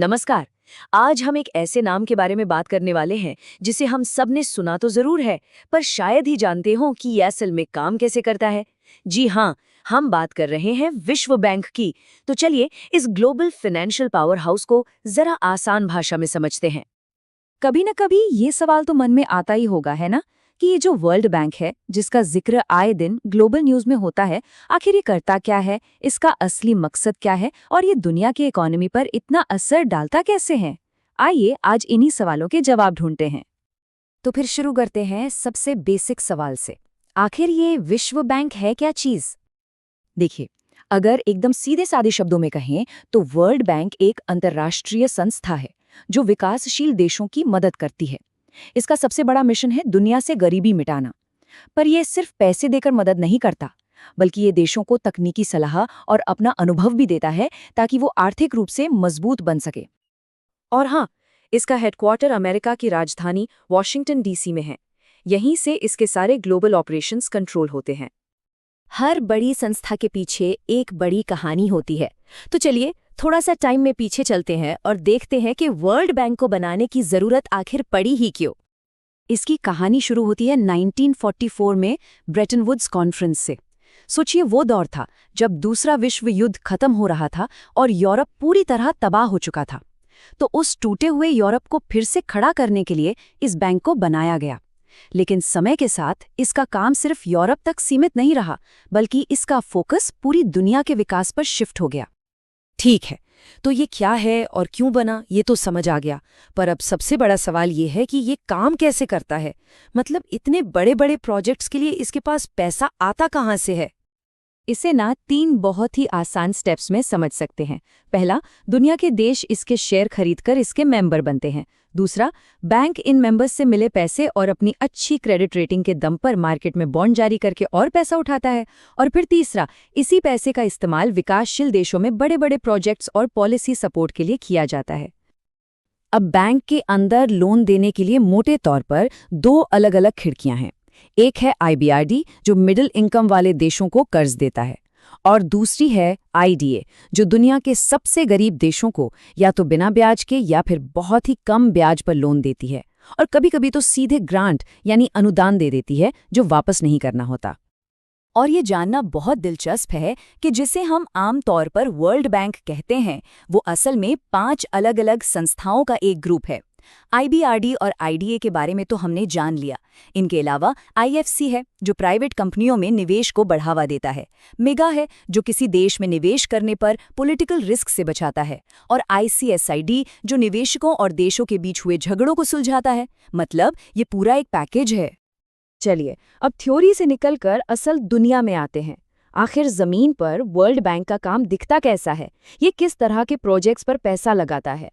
नमस्कार। आज हम एक ऐसे नाम के बारे में बात करने वाले हैं जिसे हम सब ने सुना तो जरूर है, पर शायद ही जानते हो कि यह असल में काम कैसे करता है। जी हाँ, हम बात कर रहे हैं विश्व बैंक की। तो चलिए इस ग्लोबल फाइनेंशियल पावर हाउस को जरा आसान भाषा में समझते हैं। कभी न कभी ये सवाल तो मन में आता ही होगा, है ना, कि ये जो वर्ल्ड बैंक है जिसका जिक्र आए दिन ग्लोबल न्यूज में होता है, आखिर ये करता क्या है, इसका असली मकसद क्या है और ये दुनिया की इकोनॉमी पर इतना असर डालता कैसे है। आइए आज इन्हीं सवालों के जवाब ढूंढते हैं। तो फिर शुरू करते हैं सबसे बेसिक सवाल से। आखिर ये विश्व बैंक है क्या चीज? देखिए, अगर एकदम सीधे सादे शब्दों में कहें तो वर्ल्ड बैंक एक अंतर्राष्ट्रीय संस्था है जो विकासशील देशों की मदद करती है। इसका सबसे बड़ा मिशन है दुनिया से गरीबी मिटाना। पर यह सिर्फ पैसे देकर मदद नहीं करता, बल्कि ये देशों को तकनीकी सलाह और अपना अनुभव भी देता है ताकि वो आर्थिक रूप से मजबूत बन सके। और हाँ, इसका हेडक्वार्टर अमेरिका की राजधानी वॉशिंगटन डीसी में है। यहीं से इसके सारे ग्लोबल ऑपरेशंस कंट्रोल होते हैं। हर बड़ी संस्था के पीछे एक बड़ी कहानी होती है। तो चलिए थोड़ा सा टाइम में पीछे चलते हैं और देखते हैं कि वर्ल्ड बैंक को बनाने की जरूरत आखिर पड़ी ही क्यों। इसकी कहानी शुरू होती है 1944 में ब्रेटन वुड्स कॉन्फ्रेंस से। सोचिए, वो दौर था जब दूसरा विश्व युद्ध खत्म हो रहा था और यूरोप पूरी तरह तबाह हो चुका था। तो उस टूटे हुए यूरोप को फिर से खड़ा करने के लिए इस बैंक को बनाया गया। लेकिन समय के साथ इसका काम सिर्फ यूरोप तक सीमित नहीं रहा, बल्कि इसका फोकस पूरी दुनिया के विकास पर शिफ्ट हो गया। ठीक है, तो ये क्या है और क्यों बना, ये तो समझ आ गया। पर अब सबसे बड़ा सवाल ये है कि ये काम कैसे करता है। मतलब इतने बड़े बड़े प्रोजेक्ट्स के लिए इसके पास पैसा आता कहाँ से है? इसे ना 3 बहुत ही आसान स्टेप्स में समझ सकते हैं। पहला, दुनिया के देश इसके शेयर खरीदकर इसके मेंबर बनते हैं। दूसरा, बैंक इन मेंबर्स से मिले पैसे और अपनी अच्छी क्रेडिट रेटिंग के दम पर मार्केट में बॉन्ड जारी करके और पैसा उठाता है। और फिर तीसरा, इसी पैसे का इस्तेमाल विकासशील देशों में बड़े बड़े प्रोजेक्ट्स और पॉलिसी सपोर्ट के लिए किया जाता है। अब बैंक के अंदर लोन देने के लिए मोटे तौर पर 2 अलग-अलग खिड़कियां हैं। एक है IBRD, जो मिडिल इनकम वाले देशों को कर्ज देता है, और दूसरी है IDA, जो दुनिया के सबसे गरीब देशों को या तो बिना ब्याज के या फिर बहुत ही कम ब्याज पर लोन देती है, और कभी-कभी तो सीधे ग्रांट यानी अनुदान दे देती है जो वापस नहीं करना होता। और ये जानना बहुत दिलचस्प है कि जिसे हम आम तौर पर वर्ल्ड बैंक कहते हैं, वो असल में 5 अलग-अलग संस्थाओं का एक ग्रुप है। IBRD और IDA के बारे में तो हमने जान लिया। इनके अलावा IFC है, जो प्राइवेट कंपनियों में निवेश को बढ़ावा देता है। मेगा है, जो किसी देश में निवेश करने पर पॉलिटिकल रिस्क से बचाता है। और ICSID, जो निवेशकों और देशों के बीच हुए झगड़ों को सुलझाता है। मतलब ये पूरा एक पैकेज है। चलिए अब थ्योरी से निकलकर असल दुनिया में आते हैं। आखिर जमीन पर वर्ल्ड बैंक का काम दिखता कैसा है? ये किस तरह के प्रोजेक्ट्स पर पैसा लगाता है?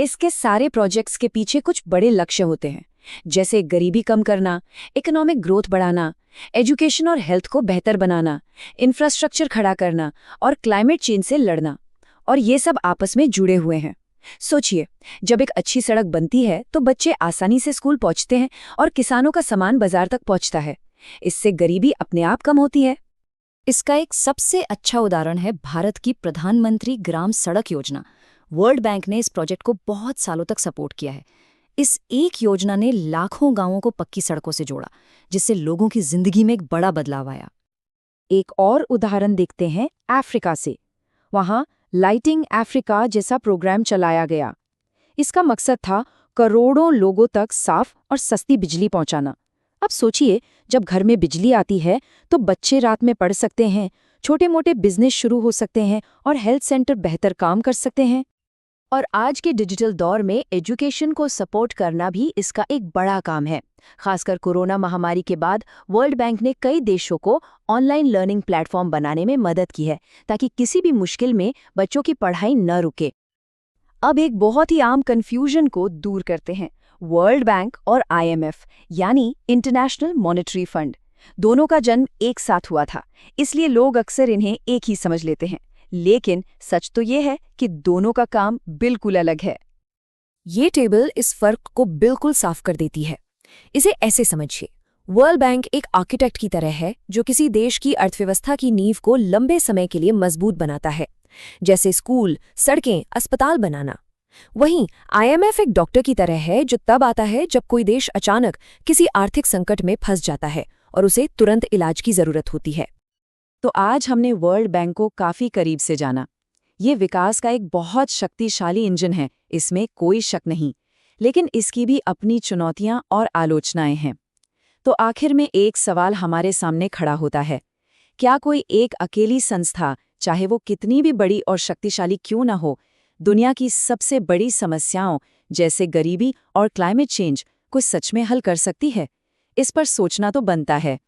इसके सारे प्रोजेक्ट्स के पीछे कुछ बड़े लक्ष्य होते हैं, जैसे गरीबी कम करना, इकोनॉमिक ग्रोथ बढ़ाना, एजुकेशन और हेल्थ को बेहतर बनाना, इंफ्रास्ट्रक्चर खड़ा करना और क्लाइमेट चेंज से लड़ना। और ये सब आपस में जुड़े हुए हैं। सोचिए, जब एक अच्छी सड़क बनती है तो बच्चे आसानी से स्कूल पहुंचते हैं और किसानों का सामान बाजार तक पहुंचता है। इससे गरीबी अपने आप कम होती है। इसका एक सबसे अच्छा उदाहरण है भारत की प्रधानमंत्री ग्राम सड़क योजना। वर्ल्ड बैंक ने इस प्रोजेक्ट को बहुत सालों तक सपोर्ट किया है। इस एक योजना ने लाखों गांवों को पक्की सड़कों से जोड़ा, जिससे लोगों की जिंदगी में एक बड़ा बदलाव आया। एक और उदाहरण देखते हैं अफ्रीका से। वहां लाइटिंग अफ्रीका जैसा प्रोग्राम चलाया गया। इसका मकसद था करोड़ों लोगों तक साफ और सस्ती बिजली पहुंचाना। अब सोचिए, जब घर में बिजली आती है तो बच्चे रात में पढ़ सकते हैं, छोटे मोटे बिजनेस शुरू हो सकते हैं और हेल्थ सेंटर बेहतर काम कर सकते हैं। और आज के डिजिटल दौर में एजुकेशन को सपोर्ट करना भी इसका एक बड़ा काम है। खासकर कोरोना महामारी के बाद वर्ल्ड बैंक ने कई देशों को ऑनलाइन लर्निंग प्लेटफॉर्म बनाने में मदद की है, ताकि किसी भी मुश्किल में बच्चों की पढ़ाई न रुके। अब एक बहुत ही आम कंफ्यूजन को दूर करते हैं। वर्ल्ड बैंक और IMF यानी इंटरनेशनल मॉनेटरी फंड, दोनों का जन्म एक साथ हुआ था, इसलिए लोग अक्सर इन्हें एक ही समझ लेते हैं। लेकिन सच तो ये है कि दोनों का काम बिल्कुल अलग है। ये टेबल इस फर्क को बिल्कुल साफ कर देती है। इसे ऐसे समझिए, वर्ल्ड बैंक एक आर्किटेक्ट की तरह है जो किसी देश की अर्थव्यवस्था की नींव को लंबे समय के लिए मजबूत बनाता है, जैसे स्कूल, सड़कें, अस्पताल बनाना। वहीं IMF एक डॉक्टर की तरह है जो तब आता है जब कोई देश अचानक किसी आर्थिक संकट में फंस जाता है और उसे तुरंत इलाज की जरूरत होती है। तो आज हमने वर्ल्ड बैंक को काफी करीब से जाना। ये विकास का एक बहुत शक्तिशाली इंजन है, इसमें कोई शक नहीं। लेकिन इसकी भी अपनी चुनौतियां और आलोचनाएं हैं। तो आखिर में एक सवाल हमारे सामने खड़ा होता है, क्या कोई एक अकेली संस्था, चाहे वो कितनी भी बड़ी और शक्तिशाली क्यों न हो, दुनिया की सबसे बड़ी समस्याओं जैसे गरीबी और क्लाइमेट चेंज को सच में हल कर सकती है? इस पर सोचना तो बनता है।